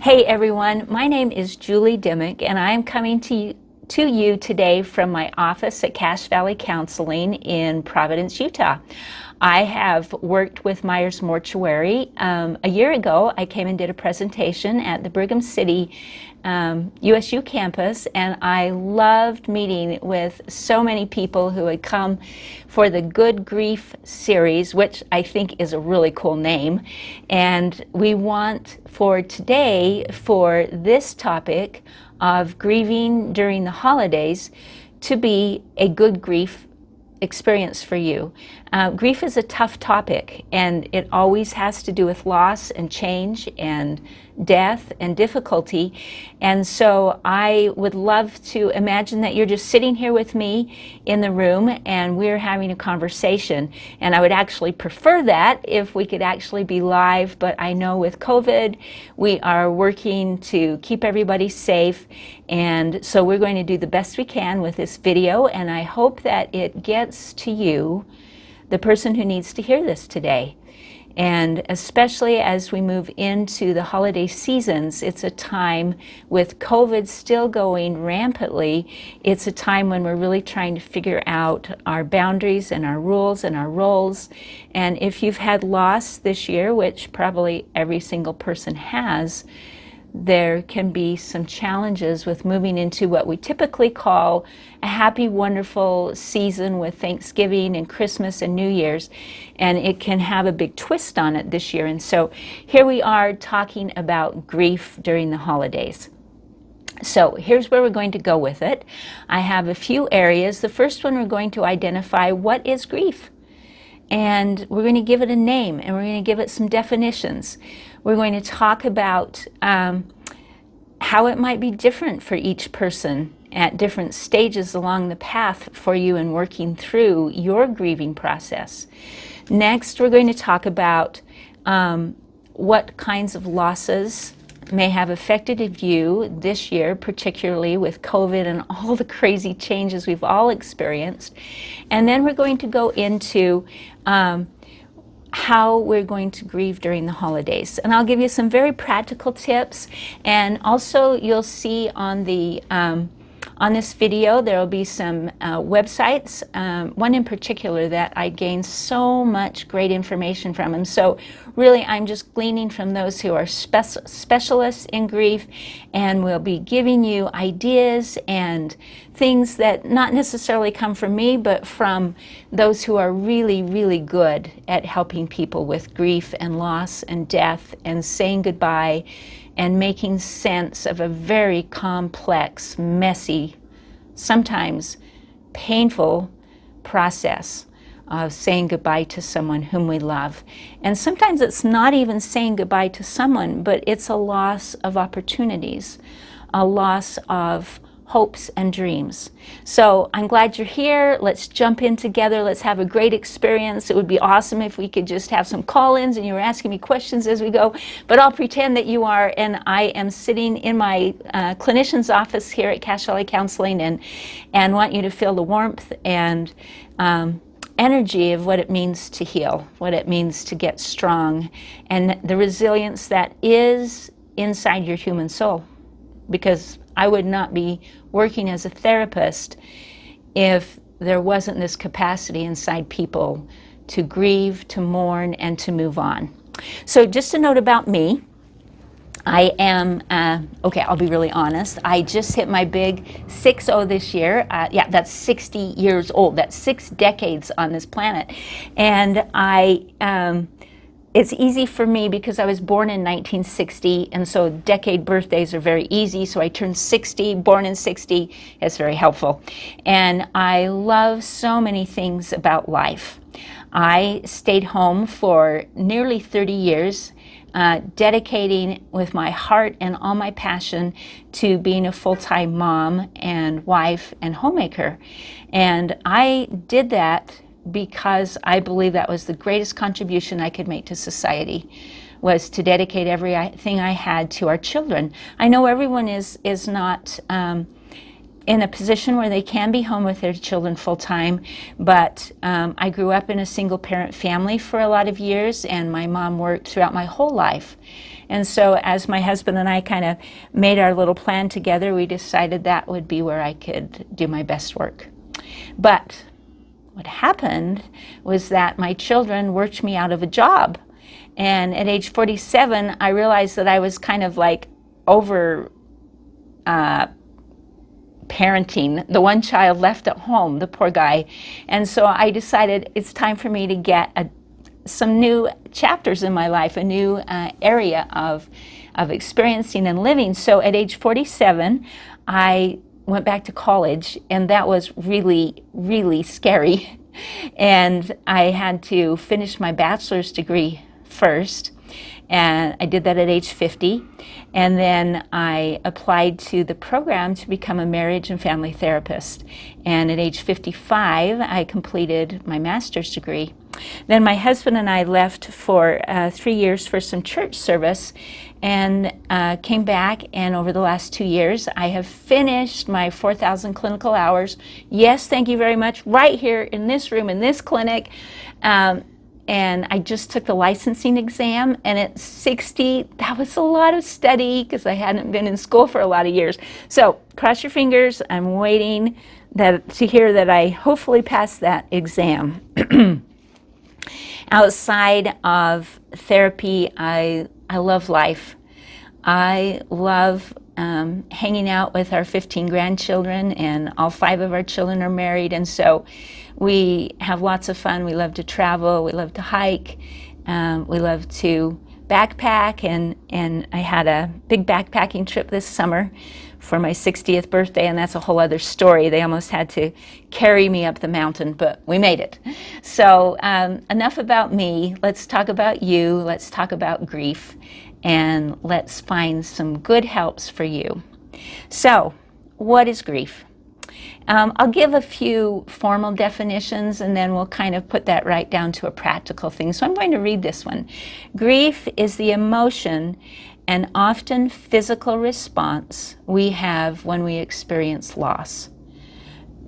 Hey everyone, my name is Julie Dymock and I am coming to you today from my office at Cache Valley Counseling in Providence, Utah. I have worked with Myers Mortuary. A year ago, I came and did a presentation at the Brigham City USU campus, and I loved meeting with so many people who had come for the Good Grief series, which I think is a really cool name. And we want for today, for this topic of grieving during the holidays, to be a good grief experience for you. Grief is a tough topic, and it always has to do with loss and change and death and difficulty. And so I would love to imagine that you're just sitting here with me in the room and we're having a conversation. And I would actually prefer that if we could actually be live, but I know with COVID, we are working to keep everybody safe. And so we're going to do the best we can with this video, and I hope that it gets to you, the person who needs to hear this today. And especially as we move into the holiday seasons, it's a time with COVID still going rampantly. It's a time when we're really trying to figure out our boundaries and our rules and our roles. And if you've had loss this year, which probably every single person has, there can be some challenges with moving into what we typically call a happy, wonderful season with Thanksgiving and Christmas and New Year's, and it can have a big twist on it this year. And so here we are talking about grief during the holidays. So here's where we're going to go with it. I have a few areas. The first one, we're going to identify what is grief. And we're going to give it a name, and we're going to give it some definitions. We're going to talk about how it might be different for each person at different stages along the path for you in working through your grieving process. Next, we're going to talk about what kinds of losses may have affected you this year, particularly with COVID and all the crazy changes we've all experienced. And then we're going to go into how we're going to grieve during the holidays. And I'll give you some very practical tips. And also you'll see on the on this video, there will be some websites, one in particular that I gained so much great information from. And so really, I'm just gleaning from those who are specialists in grief, and we'll be giving you ideas and things that not necessarily come from me, but from those who are really, really good at helping people with grief and loss and death and saying goodbye and making sense of a very complex, messy, sometimes painful process of saying goodbye to someone whom we love. And sometimes it's not even saying goodbye to someone, but it's a loss of opportunities, a loss of hopes and dreams. So I'm glad you're here. Let's jump in together. Let's have a great experience. It would be awesome if we could just have some call-ins and you were asking me questions as we go, but I'll pretend that you are, and I am sitting in my clinician's office here at Cache Valley Counseling and want you to feel the warmth and energy of what it means to heal, what it means to get strong, and the resilience that is inside your human soul. Because I would not be working as a therapist if there wasn't this capacity inside people to grieve, to mourn, and to move on. So just a note about me. I am, okay, I'll be really honest. I just hit my big 60 this year. Yeah, that's 60 years old. That's 6 decades on this planet. And it's easy for me because I was born in 1960, and so decade birthdays are very easy. So I turned 60, born in 60. It's very helpful. And I love so many things about life. I stayed home for nearly 30 years, dedicating with my heart and all my passion to being a full-time mom and wife and homemaker. And I did that because I believe that was the greatest contribution I could make to society, was to dedicate everything I had to our children. I know everyone is not in a position where they can be home with their children full time, but I grew up in a single parent family for a lot of years, and my mom worked throughout my whole life. And so as my husband and I kind of made our little plan together, we decided that would be where I could do my best work. But what happened was that my children worked me out of a job. And at age 47, I realized that I was kind of like over parenting the one child left at home, the poor guy. And so I decided it's time for me to get some new chapters in my life, a new area of experiencing and living. So at age 47, I went back to college, and that was really, really scary. And I had to finish my bachelor's degree first, and I did that at age 50. And then I applied to the program to become a marriage and family therapist. And at age 55, I completed my master's degree. Then my husband and I left for 3 years for some church service, and came back, and over the last 2 years I have finished my 4,000 clinical hours. Yes, thank you very much, right here in this room, in this clinic. And I just took the licensing exam, and at 60, that was a lot of study because I hadn't been in school for a lot of years. So cross your fingers, I'm waiting to hear that I hopefully pass that exam. Outside of therapy, I love life. I love hanging out with our 15 grandchildren, and all 5 of our children are married, and so we have lots of fun. We love to travel, we love to hike, we love to backpack, and I had a big backpacking trip this summer for my 60th birthday, and that's a whole other story. They almost had to carry me up the mountain, but we made it. So enough about me. Let's talk about you. Let's talk about grief, and let's find some good helps for you. So, what is grief? I'll give a few formal definitions, and then we'll kind of put that right down to a practical thing. So I'm going to read this one. Grief is the emotion and often physical response we have when we experience loss.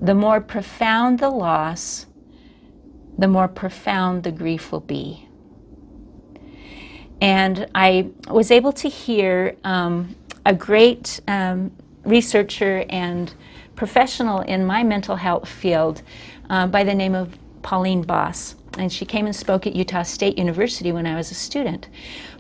The more profound the loss, the more profound the grief will be. And I was able to hear a great researcher and professional in my mental health field by the name of Pauline Boss. And she came and spoke at Utah State University when I was a student.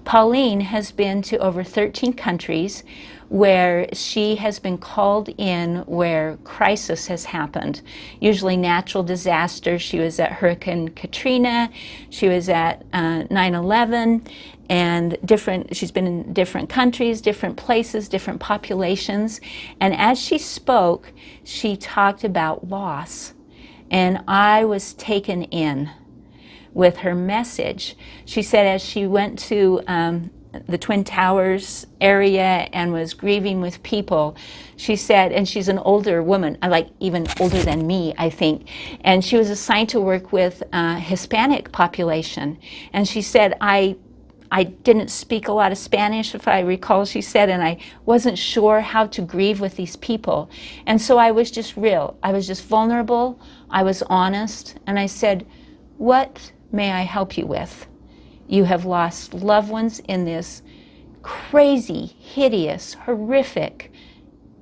Pauline has been to over 13 countries where she has been called in where crisis has happened, usually natural disasters. She was at Hurricane Katrina, she was at 9/11, and she's been in different countries, different places, different populations. And as she spoke, she talked about loss. And I was taken in with her message. She said as she went to the Twin Towers area and was grieving with people, she said, and she's an older woman, like even older than me, I think, and she was assigned to work with Hispanic population. And she said, I didn't speak a lot of Spanish, if I recall, she said, and I wasn't sure how to grieve with these people. And so I was just real. I was just vulnerable. I was honest. And I said, what may I help you with? You have lost loved ones in this crazy, hideous, horrific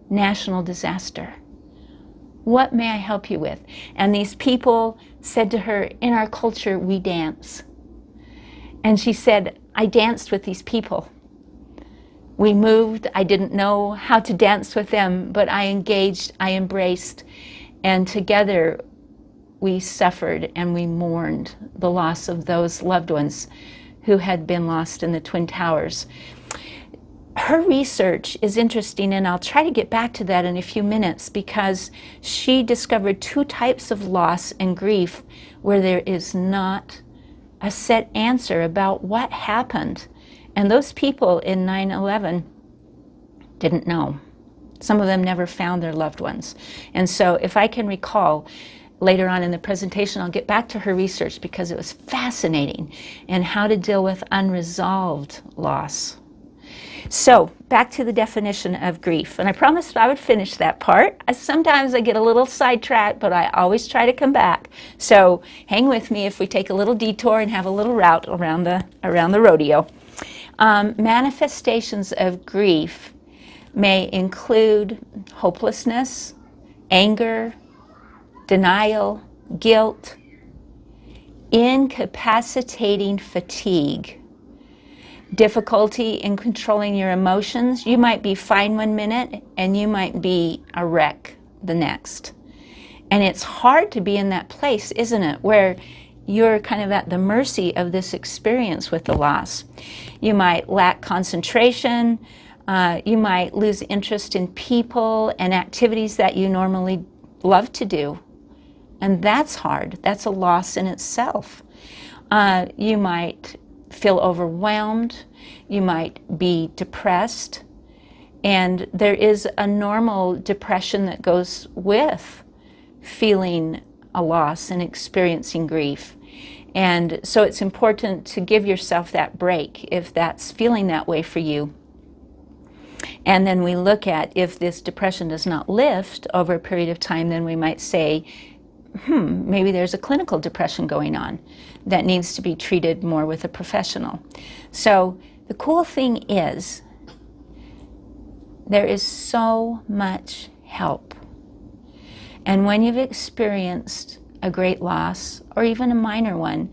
national disaster. What may I help you with? And these people said to her, in our culture, we dance. And she said, I danced with these people. We moved. I didn't know how to dance with them, but I engaged, I embraced, and together we suffered and we mourned the loss of those loved ones who had been lost in the Twin Towers. Her research is interesting, and I'll try to get back to that in a few minutes, because she discovered 2 types of loss and grief where there is not a set answer about what happened. And those people in 9/11 didn't know. Some of them never found their loved ones. And so if I can recall, later on in the presentation, I'll get back to her research because it was fascinating, and how to deal with unresolved loss. So back to the definition of grief, and I promised I would finish that part. Sometimes I get a little sidetracked, but I always try to come back. So hang with me if we take a little detour and have a little route around the rodeo. Manifestations of grief may include hopelessness, anger, denial, guilt, incapacitating fatigue, difficulty in controlling your emotions. You might be fine one minute and you might be a wreck the next. And it's hard to be in that place, isn't it, where you're kind of at the mercy of this experience with the loss. You might lack concentration. You might lose interest in people and activities that you normally love to do. And that's hard. That's a loss in itself. You might feel overwhelmed. You might be depressed. And there is a normal depression that goes with feeling a loss and experiencing grief. And so it's important to give yourself that break if that's feeling that way for you. And then we look at if this depression does not lift over a period of time, then we might say, maybe there's a clinical depression going on that needs to be treated more with a professional. So the cool thing is there is so much help. And when you've experienced a great loss, or even a minor one,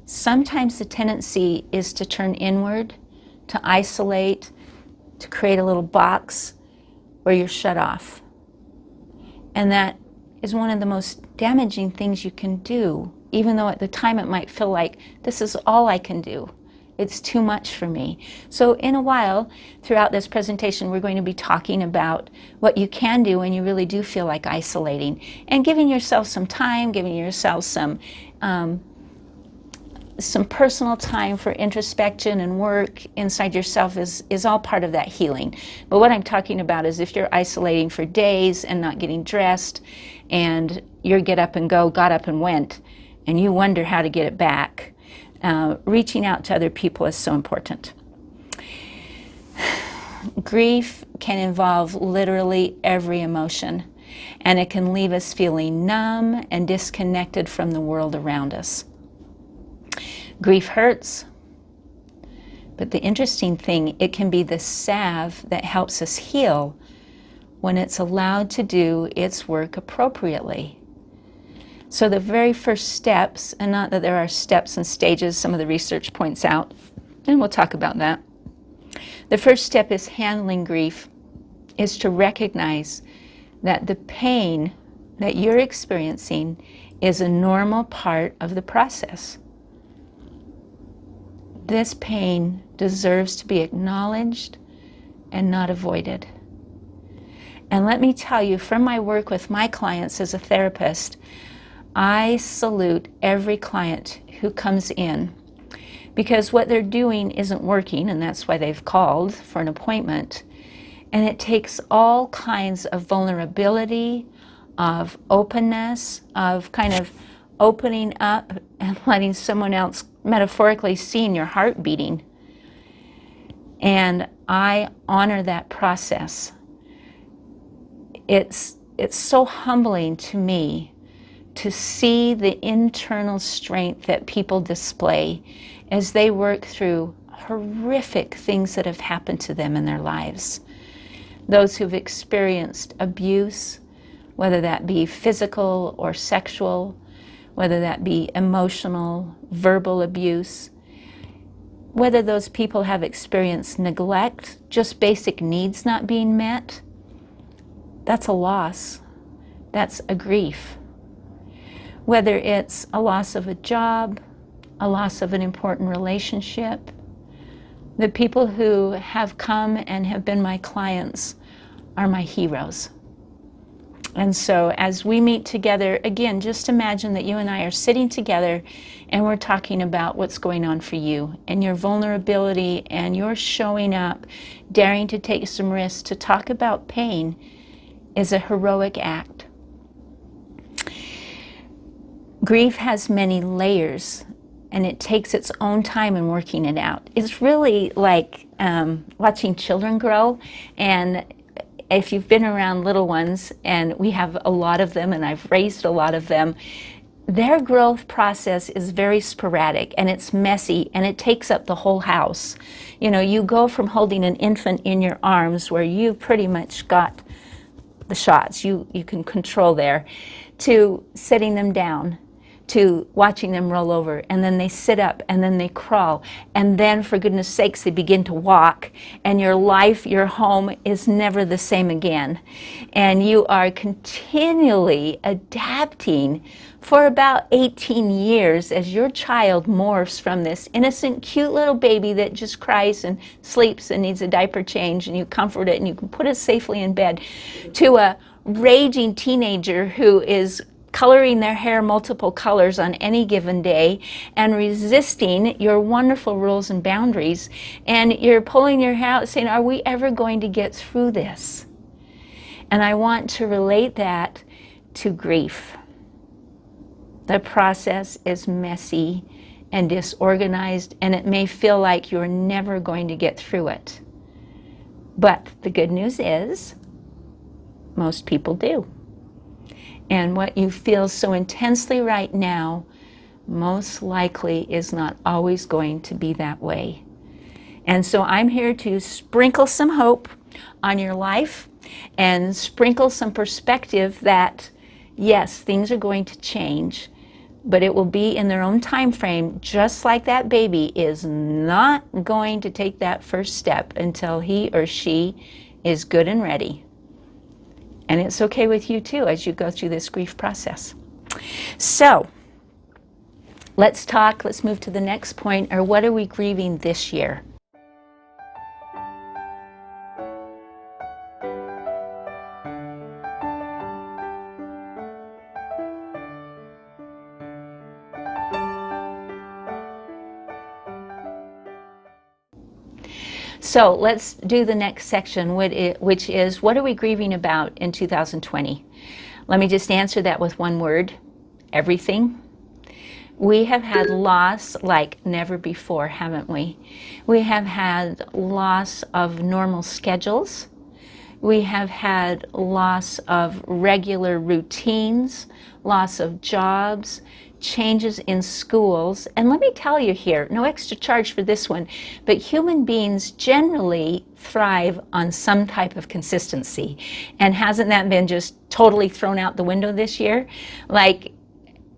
sometimes the tendency is to turn inward, to isolate, to create a little box where you're shut off. And that is one of the most damaging things you can do, even though at the time it might feel like this is all I can do. It's too much for me. So in a while, throughout this presentation, we're going to be talking about what you can do when you really do feel like isolating, and giving yourself some time, giving yourself some personal time for introspection and work inside yourself is all part of that healing. But what I'm talking about is if you're isolating for days and not getting dressed, and your get up and go got up and went, and you wonder how to get it back, reaching out to other people is so important. Grief can involve literally every emotion, and it can leave us feeling numb and disconnected from the world around us. Grief hurts, but the interesting thing, it can be the salve that helps us heal when it's allowed to do its work appropriately. So the very first steps, and not that there are steps and stages, some of the research points out, and we'll talk about that. The first step is handling grief, is to recognize that the pain that you're experiencing is a normal part of the process. This pain deserves to be acknowledged and not avoided. And let me tell you, from my work with my clients as a therapist, I salute every client who comes in, because what they're doing isn't working, and that's why they've called for an appointment. And it takes all kinds of vulnerability, of openness, of kind of opening up and letting someone else metaphorically see your heart beating. And I honor that process. It's so humbling to me to see the internal strength that people display as they work through horrific things that have happened to them in their lives. Those who've experienced abuse, whether that be physical or sexual, whether that be emotional, verbal abuse, whether those people have experienced neglect, just basic needs not being met, that's a loss. That's a grief. Whether it's a loss of a job, a loss of an important relationship, the people who have come and have been my clients are my heroes. And so as we meet together, again, just imagine that you and I are sitting together and we're talking about what's going on for you and your vulnerability, and you're showing up, daring to take some risks to talk about pain is a heroic act. Grief has many layers and it takes its own time in working it out. It's really like watching children grow. And if you've been around little ones, and we have a lot of them, and I've raised a lot of them, their growth process is very sporadic, and it's messy, and it takes up the whole house. You know, you go from holding an infant in your arms where you've pretty much got the shots, you can control there, to setting them down, to watching them roll over, and then they sit up, and then they crawl, and then, for goodness sakes, they begin to walk, and your life, your home is never the same again. And you are continually adapting for about 18 years as your child morphs from this innocent, cute little baby that just cries and sleeps and needs a diaper change, and you comfort it and you can put it safely in bed, to a raging teenager who is coloring their hair multiple colors on any given day and resisting your wonderful rules and boundaries. And you're pulling your hair out saying, are we ever going to get through this? And I want to relate that to grief. The process is messy and disorganized, and it may feel like you're never going to get through it. But the good news is, most people do. And what you feel so intensely right now, most likely is not always going to be that way. And so I'm here to sprinkle some hope on your life and sprinkle some perspective that, yes, things are going to change, but it will be in their own time frame, just like that baby is not going to take that first step until he or she is good and ready. And it's okay with you too as you go through this grief process. So let's move to the next point, or what are we grieving this year? So let's do the next section, which is, what are we grieving about in 2020? Let me just answer that with one word: everything. We have had loss like never before, haven't we? We have had loss of normal schedules. We have had loss of regular routines, loss of jobs, changes in schools. And let me tell you here, no extra charge for this one, but human beings generally thrive on some type of consistency. And hasn't that been just totally thrown out the window this year? Like,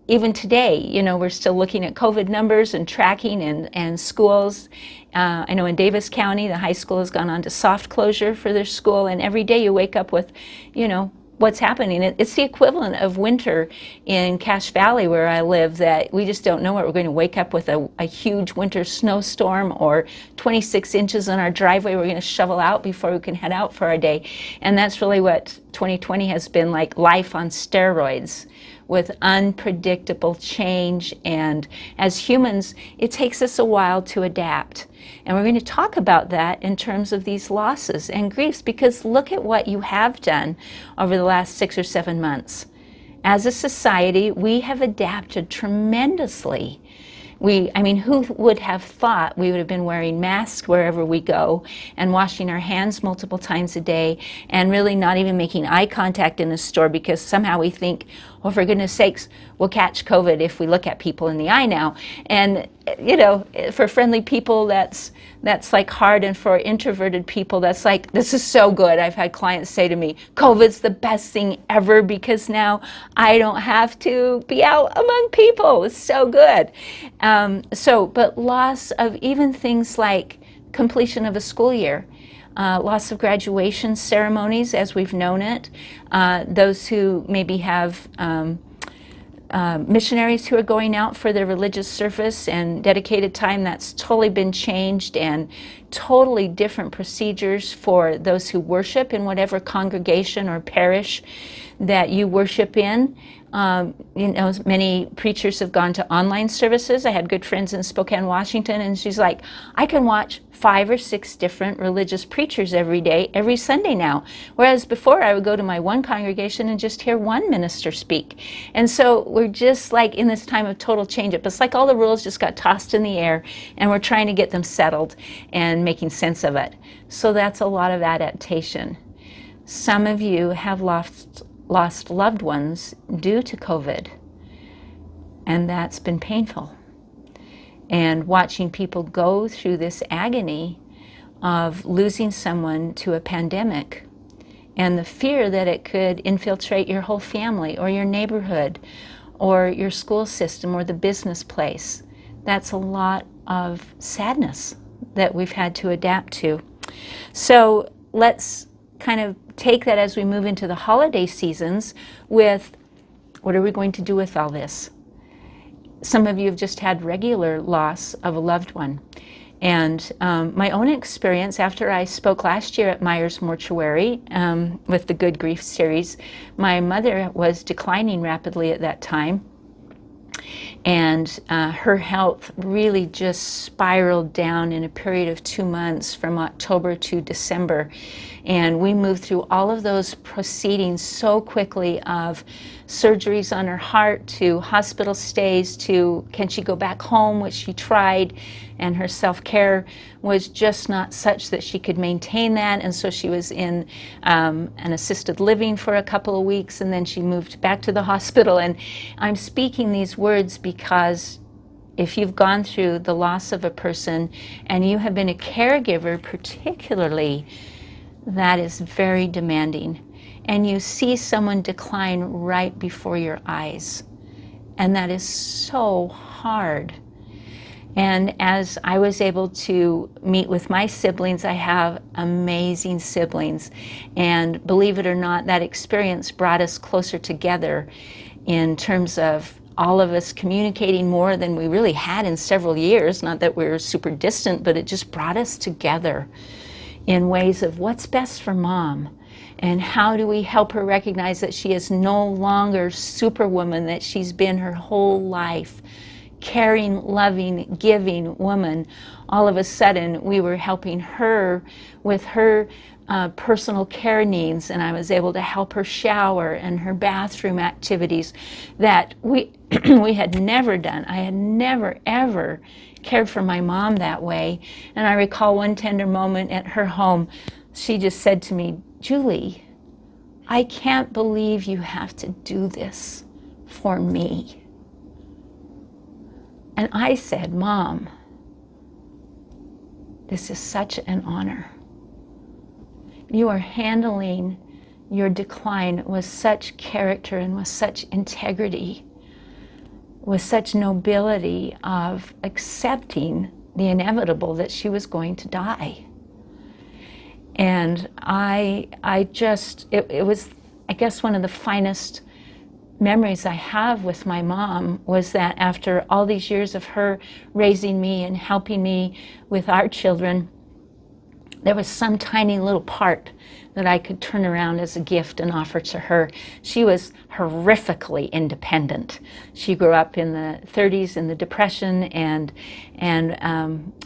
even today, you know, we're still looking at COVID numbers and tracking and schools. I know in Davis County, the high school has gone on to soft closure for their school, and every day you wake up with, you know, what's happening. It's the equivalent of winter in Cache Valley where I live, that we just don't know what we're going to wake up with, a huge winter snowstorm or 26 inches on our driveway we're going to shovel out before we can head out for our day. And that's really what 2020 has been like, life on steroids, with unpredictable change. And as humans, it takes us a while to adapt. And we're going to talk about that in terms of these losses and griefs, because look at what you have done over the last 6 or 7 months. As a society, we have adapted tremendously. I mean, who would have thought we would have been wearing masks wherever we go and washing our hands multiple times a day and really not even making eye contact in the store, because somehow we think, well, for goodness sakes, we'll catch COVID if we look at people in the eye now. And, you know, for friendly people, that's like hard. And for introverted people, that's like, this is so good. I've had clients say to me, COVID's the best thing ever, because now I don't have to be out among people. It's so good. But loss of even things like completion of a school year, loss of graduation ceremonies as we've known it, those who maybe have missionaries who are going out for their religious service and dedicated time, that's totally been changed, and totally different procedures for those who worship in whatever congregation or parish that you worship in. Many preachers have gone to online services. I had good friends in Spokane, Washington, and she's like, I can watch 5 or 6 different religious preachers every day, every Sunday now. Whereas before I would go to my one congregation and just hear one minister speak. And so we're just like in this time of total change up. It's like all the rules just got tossed in the air and we're trying to get them settled and making sense of it. So that's a lot of adaptation. Some of you have lost loved ones due to COVID, and that's been painful. And watching people go through this agony of losing someone to a pandemic and the fear that it could infiltrate your whole family or your neighborhood or your school system or the business place, that's a lot of sadness that we've had to adapt to. So let's kind of take that as we move into the holiday seasons with, what are we going to do with all this? Some of you have just had regular loss of a loved one. And my own experience, after I spoke last year at Myers Mortuary with the Good Grief series, my mother was declining rapidly at that time. And her health really just spiraled down in a period of 2 months from October to December. And we moved through all of those proceedings so quickly, of surgeries on her heart to hospital stays to can she go back home, which she tried, and her self-care was just not such that she could maintain that. And so she was in an assisted living for a couple of weeks, and then she moved back to the hospital. And I'm speaking these words because if you've gone through the loss of a person and you have been a caregiver particularly, that is very demanding. And you see someone decline right before your eyes. And that is so hard. And as I was able to meet with my siblings, I have amazing siblings. And believe it or not, that experience brought us closer together in terms of all of us communicating more than we really had in several years. Not that we're super distant, but it just brought us together in ways of what's best for mom and how do we help her recognize that she is no longer superwoman, that she's been her whole life. Caring, loving, giving woman. All of a sudden we were helping her with her personal care needs, and I was able to help her shower and her bathroom activities that we we had never done. I had never ever cared for my mom that way. And I recall one tender moment at her home. She just said to me, Julie, I can't believe you have to do this for me. And I said, Mom, this is such an honor. You are handling your decline with such character and with such integrity, with such nobility of accepting the inevitable that she was going to die. And it was, I guess, one of the finest memories I have with my mom was that after all these years of her raising me and helping me with our children, there was some tiny little part that I could turn around as a gift and offer to her. She was horrifically independent. She grew up in the 30s in the Depression and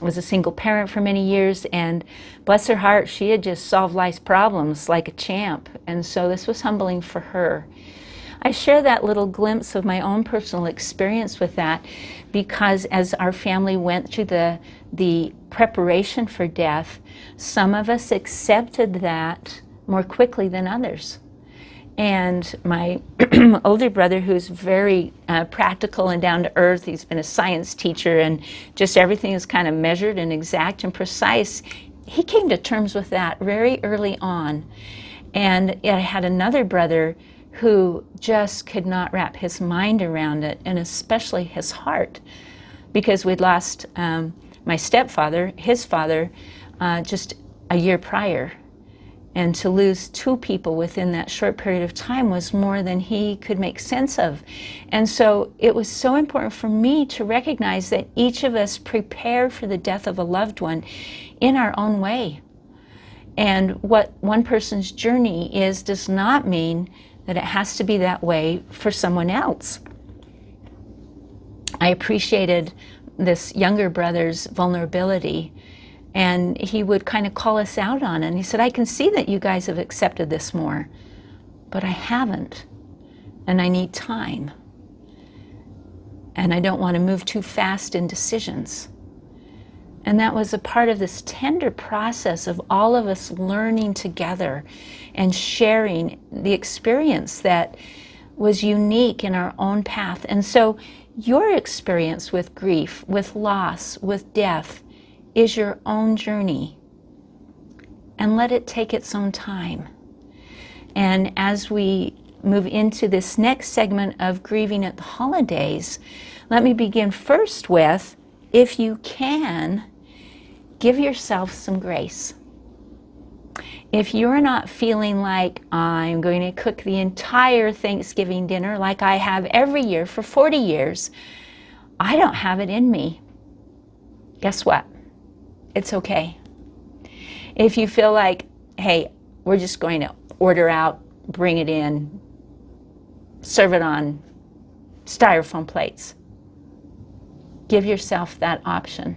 was a single parent for many years. And bless her heart, she had just solved life's problems like a champ. And so this was humbling for her. I share that little glimpse of my own personal experience with that because as our family went through the preparation for death, some of us accepted that more quickly than others. And my older brother, who's very practical and down to earth, he's been a science teacher and just everything is kind of measured and exact and precise. He came to terms with that very early on. And I had another brother who just could not wrap his mind around it, and especially his heart, because we'd lost my stepfather, his father, just a year prior. And to lose 2 people within that short period of time was more than he could make sense of. And so it was so important for me to recognize that each of us prepare for the death of a loved one in our own way. And what one person's journey is does not mean that it has to be that way for someone else. I appreciated this younger brother's vulnerability, and he would kind of call us out on it. And he said, I can see that you guys have accepted this more, but I haven't, and I need time. And I don't want to move too fast in decisions. And that was a part of this tender process of all of us learning together and sharing the experience that was unique in our own path. And so your experience with grief, with loss, with death is your own journey. And let it take its own time. And as we move into this next segment of grieving at the holidays, let me begin first with, if you can, give yourself some grace. If you're not feeling like I'm going to cook the entire Thanksgiving dinner like I have every year for 40 years, I don't have it in me. Guess what? It's okay. If you feel like, hey, we're just going to order out, bring it in, serve it on styrofoam plates, give yourself that option.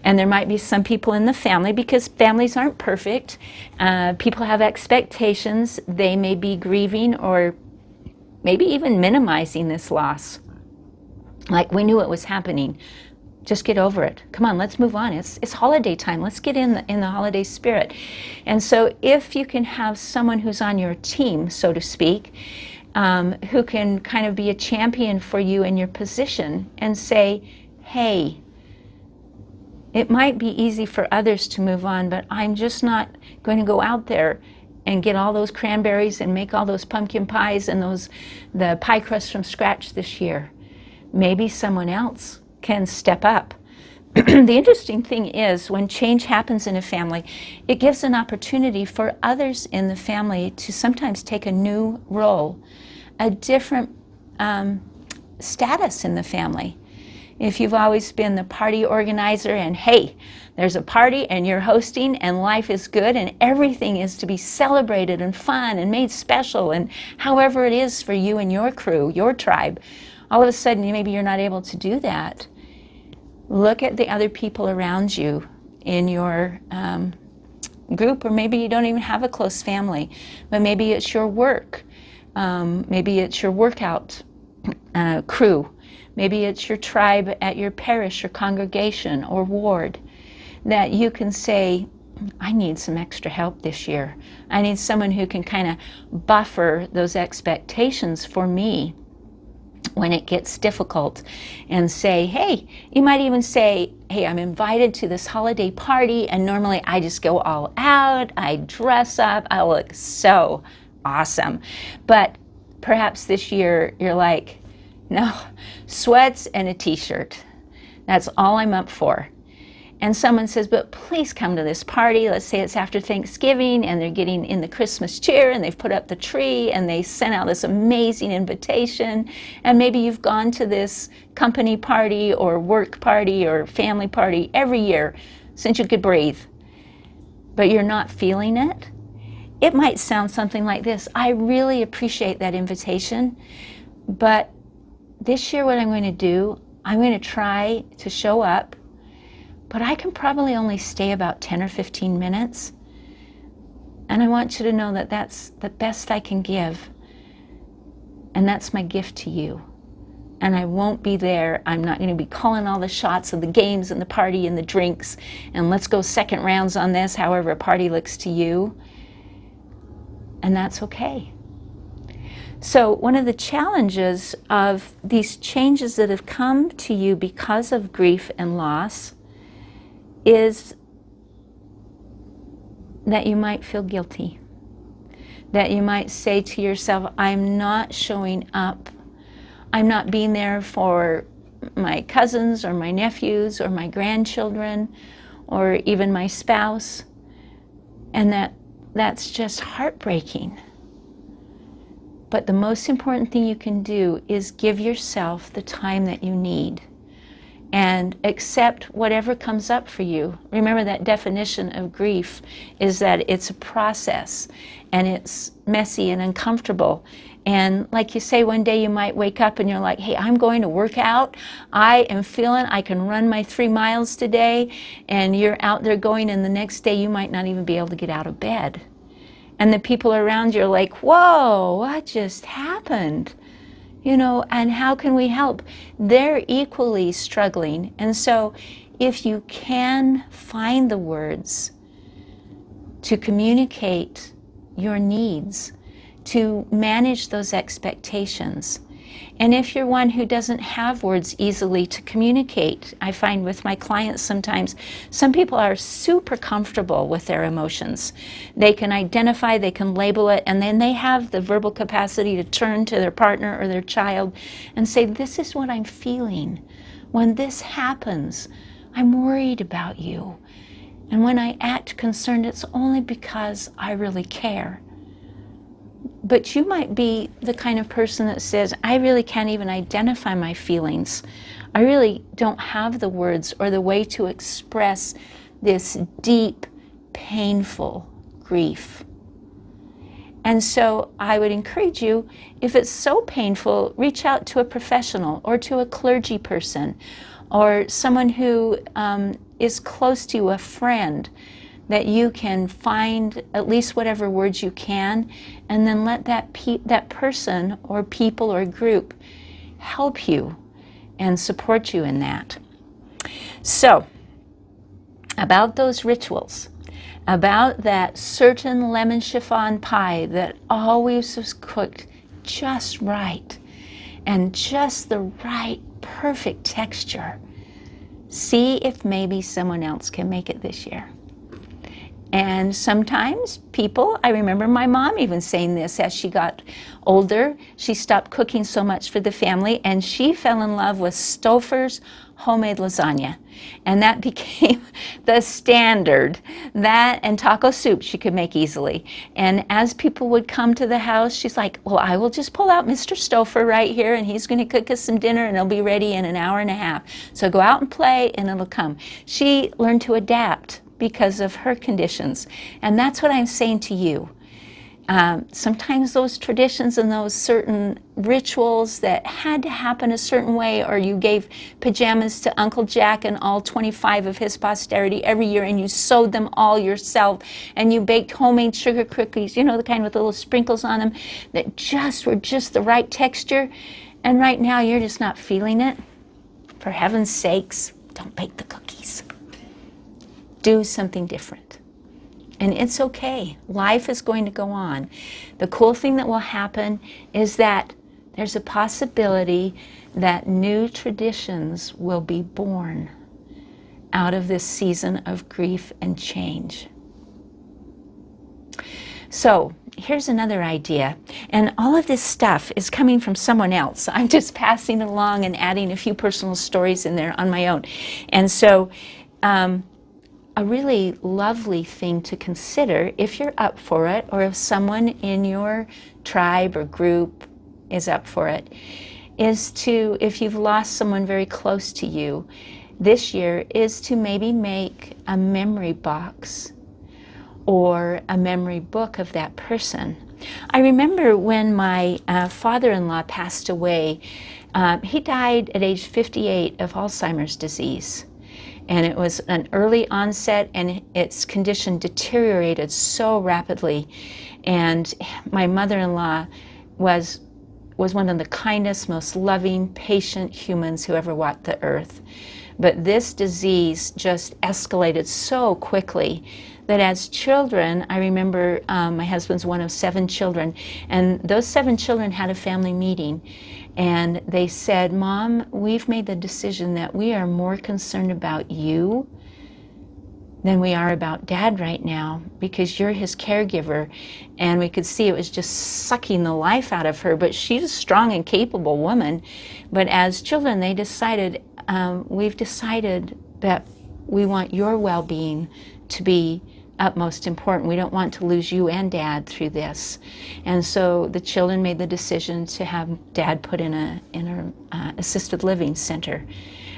And there might be some people in the family, because families aren't perfect. People have expectations. They may be grieving or maybe even minimizing this loss. Like, we knew it was happening. Just get over it. Come on, let's move on. It's holiday time. Let's get in the holiday spirit. And so if you can have someone who's on your team, so to speak, who can kind of be a champion for you in your position and say, hey, it might be easy for others to move on, but I'm just not going to go out there and get all those cranberries and make all those pumpkin pies and the pie crust from scratch this year. Maybe someone else can step up. The interesting thing is, when change happens in a family, it gives an opportunity for others in the family to sometimes take a new role, a different status in the family. If you've always been the party organizer and, hey, there's a party and you're hosting and life is good and everything is to be celebrated and fun and made special, and however it is for you and your crew, your tribe, all of a sudden maybe you're not able to do that. Look at the other people around you in your group, or maybe you don't even have a close family, but maybe it's your work, maybe it's your workout crew, maybe it's your tribe at your parish or congregation or ward, that you can say, I need some extra help this year. I need someone who can kind of buffer those expectations for me when it gets difficult, and say, hey, you might even say, hey, I'm invited to this holiday party, and normally I just go all out, I dress up, I look so awesome. But perhaps this year you're like, no, sweats and a t-shirt. That's all I'm up for. And someone says, but please come to this party. Let's say it's after Thanksgiving and they're getting in the Christmas cheer and they've put up the tree and they sent out this amazing invitation. And maybe you've gone to this company party or work party or family party every year since you could breathe, but you're not feeling it. It might sound something like this. I really appreciate that invitation, but this year what I'm going to do, I'm going to try to show up, but I can probably only stay about 10 or 15 minutes. And I want you to know that that's the best I can give. And that's my gift to you. And I won't be there. I'm not going to be calling all the shots of the games and the party and the drinks. And let's go second rounds on this, however a party looks to you. And that's okay. So one of the challenges of these changes that have come to you because of grief and loss is that you might feel guilty, that you might say to yourself, I'm not showing up, I'm not being there for my cousins or my nephews or my grandchildren or even my spouse, and that that's just heartbreaking. But the most important thing you can do is give yourself the time that you need and accept whatever comes up for you. Remember, that definition of grief is that it's a process and it's messy and uncomfortable. And like you say, one day you might wake up and you're like, hey, I'm going to work out. I am feeling I can run my 3 miles today. And you're out there going, and the next day you might not even be able to get out of bed. And the people around you are like, whoa, what just happened? You know, and how can we help? They're equally struggling. And so if you can find the words to communicate your needs, to manage those expectations, and if you're one who doesn't have words easily to communicate, I find with my clients sometimes, some people are super comfortable with their emotions. They can identify, they can label it, and then they have the verbal capacity to turn to their partner or their child and say, this is what I'm feeling. When this happens, I'm worried about you. And when I act concerned, it's only because I really care. But you might be the kind of person that says, I really can't even identify my feelings. I really don't have the words or the way to express this deep, painful grief. And so I would encourage you, if it's so painful, reach out to a professional or to a clergy person or someone who is close to you, a friend, that you can find at least whatever words you can, and then let that person or people or group help you and support you in that. So, about those rituals, about that certain lemon chiffon pie that always was cooked just right, and just the right, perfect texture. See if maybe someone else can make it this year. And sometimes people, I remember my mom even saying this as she got older, she stopped cooking so much for the family and she fell in love with Stouffer's homemade lasagna. And that became the standard. That and taco soup she could make easily. And as people would come to the house, she's like, well, I will just pull out Mr. Stouffer right here and he's going to cook us some dinner and it'll be ready in an hour and a half. So go out and play and it'll come. She learned to adapt because of her conditions. And that's what I'm saying to you. Sometimes those traditions and those certain rituals that had to happen a certain way, or you gave pajamas to Uncle Jack and all 25 of his posterity every year, and you sewed them all yourself, and you baked homemade sugar cookies, you know, the kind with the little sprinkles on them that just were just the right texture, and right now you're just not feeling it. For heaven's sakes, don't bake the cookies. Do something different. And it's okay. Life is going to go on. The cool thing that will happen is that there's a possibility that new traditions will be born out of this season of grief and change. So here's another idea. And all of this stuff is coming from someone else. I'm just passing along and adding a few personal stories in there on my own. And so a really lovely thing to consider, if you're up for it, or if someone in your tribe or group is up for it, is to, if you've lost someone very close to you this year, is to maybe make a memory box or a memory book of that person. I remember when my father-in-law passed away, he died at age 58 of Alzheimer's disease. And it was an early onset, and its condition deteriorated so rapidly. And my mother-in-law was one of the kindest, most loving, patient humans who ever walked the earth. But this disease just escalated so quickly that as children, I remember my husband's one of 7 children, and those 7 children had a family meeting. And they said, Mom, we've made the decision that we are more concerned about you than we are about Dad right now, because you're his caregiver. And we could see it was just sucking the life out of her, but she's a strong and capable woman. But as children, they decided, we've decided that we want your well-being to be utmost important. We don't want to lose you and Dad through this. And so the children made the decision to have Dad put in a assisted living center.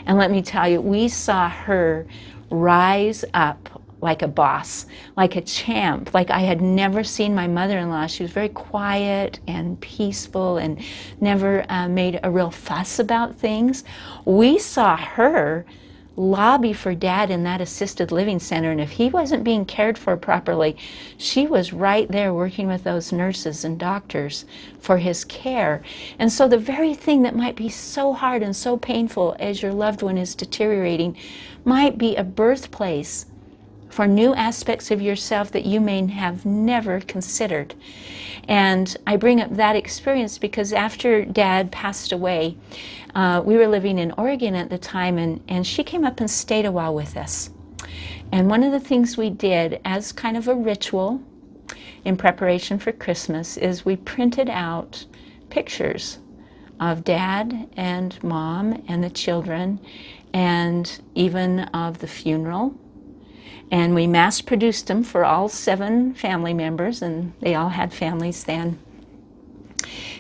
And let me tell you, we saw her rise up like a boss, like a champ, like I had never seen my mother-in-law. She was very quiet and peaceful and never made a real fuss about things. We saw her lobby for Dad in that assisted living center, and if he wasn't being cared for properly, she was right there working with those nurses and doctors for his care. And so the very thing that might be so hard and so painful as your loved one is deteriorating might be a birthplace for new aspects of yourself that you may have never considered. And I bring up that experience because after Dad passed away, we were living in Oregon at the time, and she came up and stayed a while with us. And one of the things we did as kind of a ritual in preparation for Christmas is we printed out pictures of Dad and Mom and the children, and even of the funeral. And we mass produced them for all 7 family members, and they all had families then.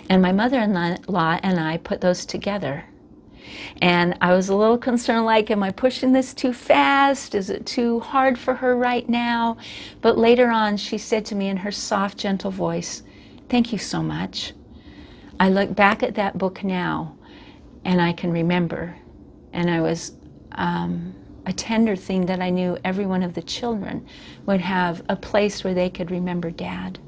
And my mother-in-law and I put those together. And I was a little concerned, like, am I pushing this too fast? Is it too hard for her right now? But later on, she said to me in her soft, gentle voice, "Thank you so much. I look back at that book now, and I can remember." And I was a tender thing that I knew every one of the children would have a place where they could remember Dad.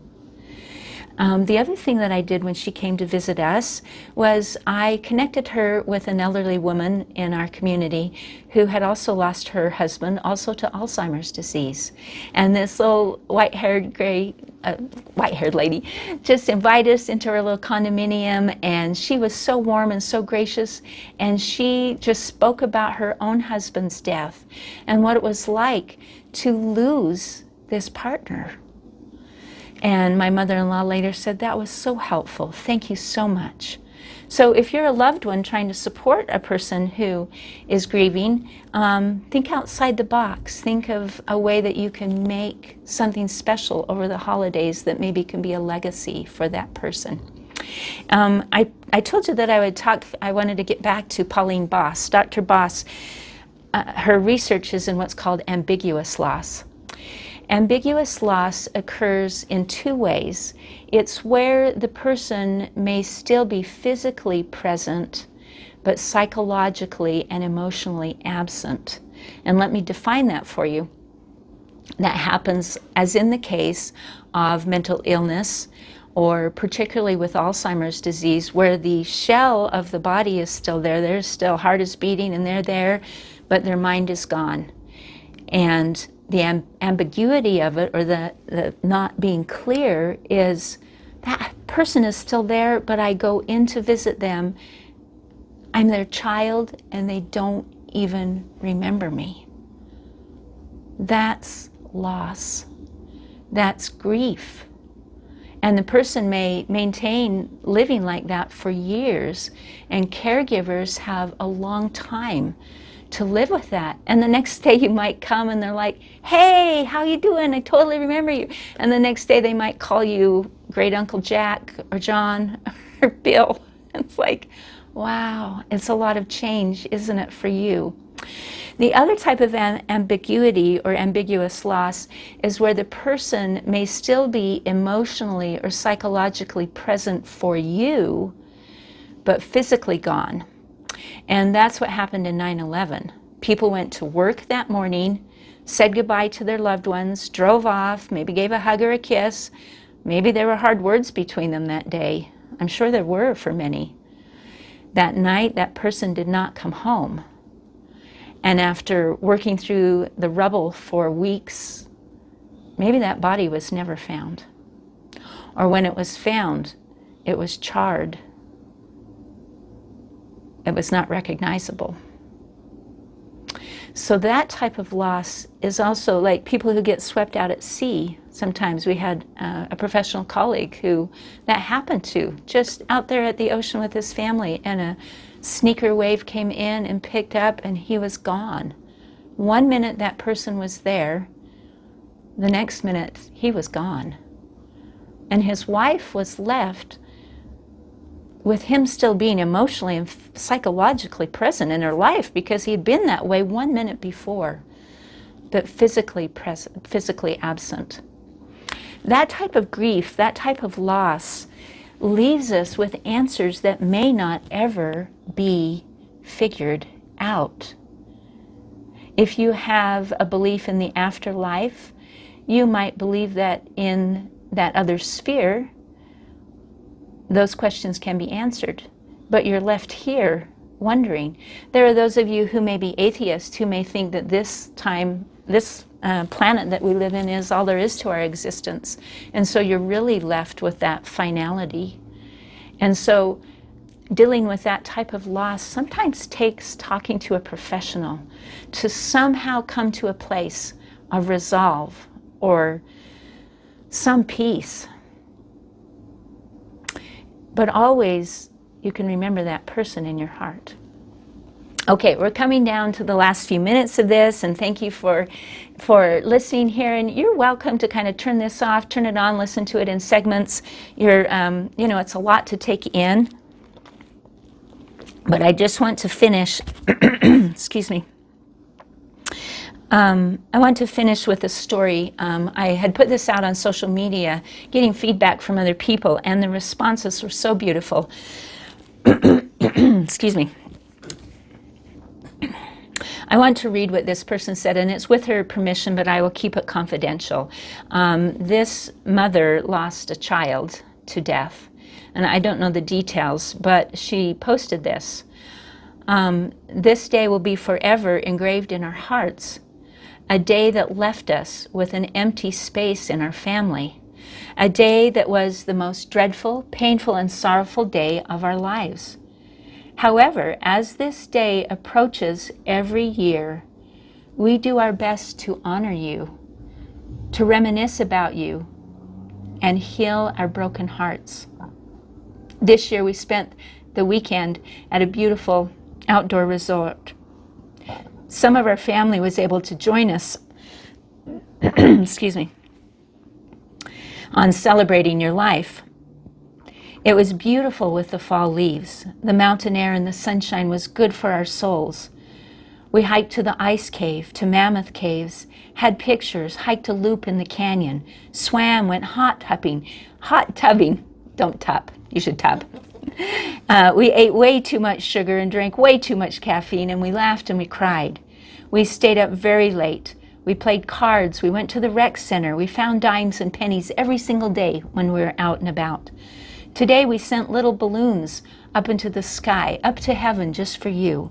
The other thing that I did when she came to visit us was I connected her with an elderly woman in our community who had also lost her husband, also to Alzheimer's disease. And this little white-haired lady just invited us into her little condominium, and she was so warm and so gracious, and she just spoke about her own husband's death and what it was like to lose this partner. And my mother-in-law later said, "That was so helpful. Thank you so much." So if you're a loved one trying to support a person who is grieving, think outside the box. Think of a way that you can make something special over the holidays that maybe can be a legacy for that person. I told you that I wanted to get back to Pauline Boss. Dr. Boss, her research is in what's called ambiguous loss. Ambiguous loss occurs in 2 ways. It's where the person may still be physically present, but psychologically and emotionally absent. And let me define that for you. That happens as in the case of mental illness, or particularly with Alzheimer's disease, where the shell of the body is still there. Their still heart is beating and they're there, but their mind is gone. And the ambiguity of it, or the not being clear, is that person is still there, but I go in to visit them. I'm their child, and they don't even remember me. That's loss. That's grief. And the person may maintain living like that for years, and caregivers have a long time to live with that. And the next day you might come and they're like, "Hey, how you doing? I totally remember you." And the next day they might call you Great Uncle Jack or John or Bill. It's like, wow, it's a lot of change, isn't it, for you? The other type of ambiguity or ambiguous loss is where the person may still be emotionally or psychologically present for you, but physically gone. And that's what happened in 9/11. People went to work that morning, said goodbye to their loved ones, drove off, maybe gave a hug or a kiss. Maybe there were hard words between them that day. I'm sure there were for many. That night, that person did not come home. And after working through the rubble for weeks, maybe that body was never found. Or when it was found, it was charred. It was not recognizable. So that type of loss is also like people who get swept out at sea. Sometimes we had a professional colleague who that happened to, just out there at the ocean with his family, and a sneaker wave came in and picked up, and he was gone. 1 minute that person was there, the next minute he was gone. And his wife was left with him still being emotionally and psychologically present in her life, because he had been that way 1 minute before, but physically present, physically absent. That type of grief, that type of loss, leaves us with answers that may not ever be figured out. If you have a belief in the afterlife, you might believe that in that other sphere, those questions can be answered, but you're left here wondering. There are those of you who may be atheists who may think that this planet that we live in is all there is to our existence, and so you're really left with that finality. And so dealing with that type of loss sometimes takes talking to a professional to somehow come to a place of resolve or some peace. But always you can remember that person in your heart. Okay, we're coming down to the last few minutes of this, and thank you for listening here. And you're welcome to kind of turn this off, turn it on, listen to it in segments. It's a lot to take in. But I just want to finish, excuse me. I want to finish with a story. I had put this out on social media, getting feedback from other people, and the responses were so beautiful. Excuse me. I want to read what this person said, and it's with her permission, but I will keep it confidential. This mother lost a child to death, and I don't know the details, but she posted this. This day will be forever engraved in our hearts. A day that left us with an empty space in our family. A day that was the most dreadful, painful, and sorrowful day of our lives. However, as this day approaches every year, we do our best to honor you, to reminisce about you, and heal our broken hearts. This year we spent the weekend at a beautiful outdoor resort. Some of our family was able to join us, excuse me, on celebrating your life. It was beautiful with the fall leaves. The mountain air and the sunshine was good for our souls. We hiked to the ice cave, to Mammoth Caves, had pictures, hiked a loop in the canyon, swam, went hot tubbing, don't tub, you should tub. We ate way too much sugar and drank way too much caffeine, and we laughed and we cried. We stayed up very late. We played cards. We went to the rec center. We found dimes and pennies every single day when we were out and about. Today we sent little balloons up into the sky, up to heaven just for you.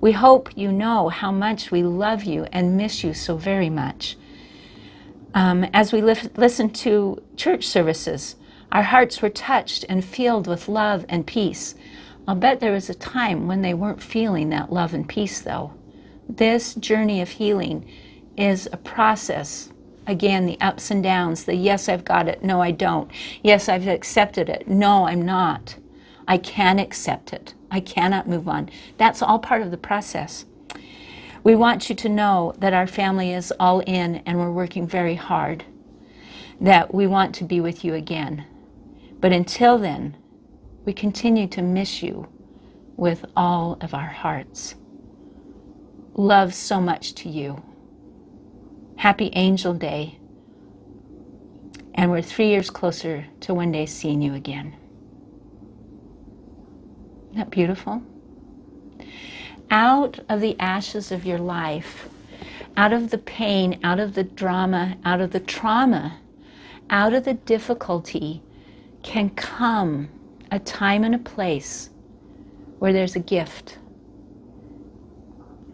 We hope you know how much we love you and miss you so very much. As we listened to church services, our hearts were touched and filled with love and peace. I'll bet there was a time when they weren't feeling that love and peace, though. This journey of healing is a process. Again, the ups and downs, the yes, I've got it, no, I don't. Yes, I've accepted it. No, I'm not. I can accept it. I cannot move on. That's all part of the process. We want you to know that our family is all in and we're working very hard, that we want to be with you again. But until then, we continue to miss you with all of our hearts. Love so much to you. Happy Angel Day. And we're 3 years closer to one day seeing you again. Isn't that beautiful? Out of the ashes of your life, out of the pain, out of the drama, out of the trauma, out of the difficulty, can come a time and a place where there's a gift.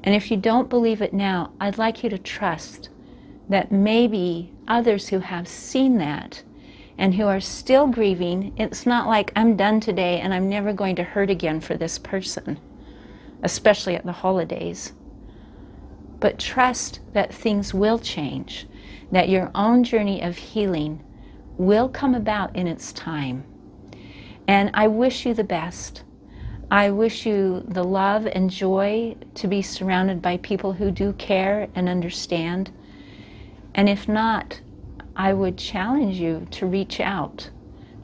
And if you don't believe it now, I'd like you to trust that maybe others who have seen that and who are still grieving, it's not like I'm done today and I'm never going to hurt again for this person, especially at the holidays. But trust that things will change, that your own journey of healing will come about in its time. And I wish you the best. I wish you the love and joy to be surrounded by people who do care and understand. And if not, I would challenge you to reach out.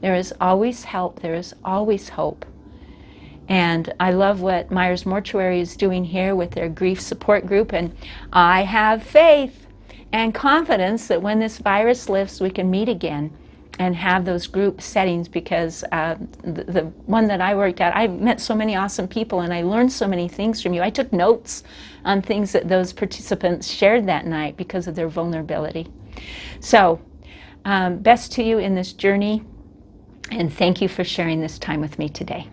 There is always help. There is always hope. And I love what Myers Mortuary is doing here with their grief support group. And I have faith and confidence that when this virus lifts, we can meet again and have those group settings, because the one that I worked at, I met so many awesome people and I learned so many things from you. I took notes on things that those participants shared that night because of their vulnerability. So, best to you in this journey, and thank you for sharing this time with me today.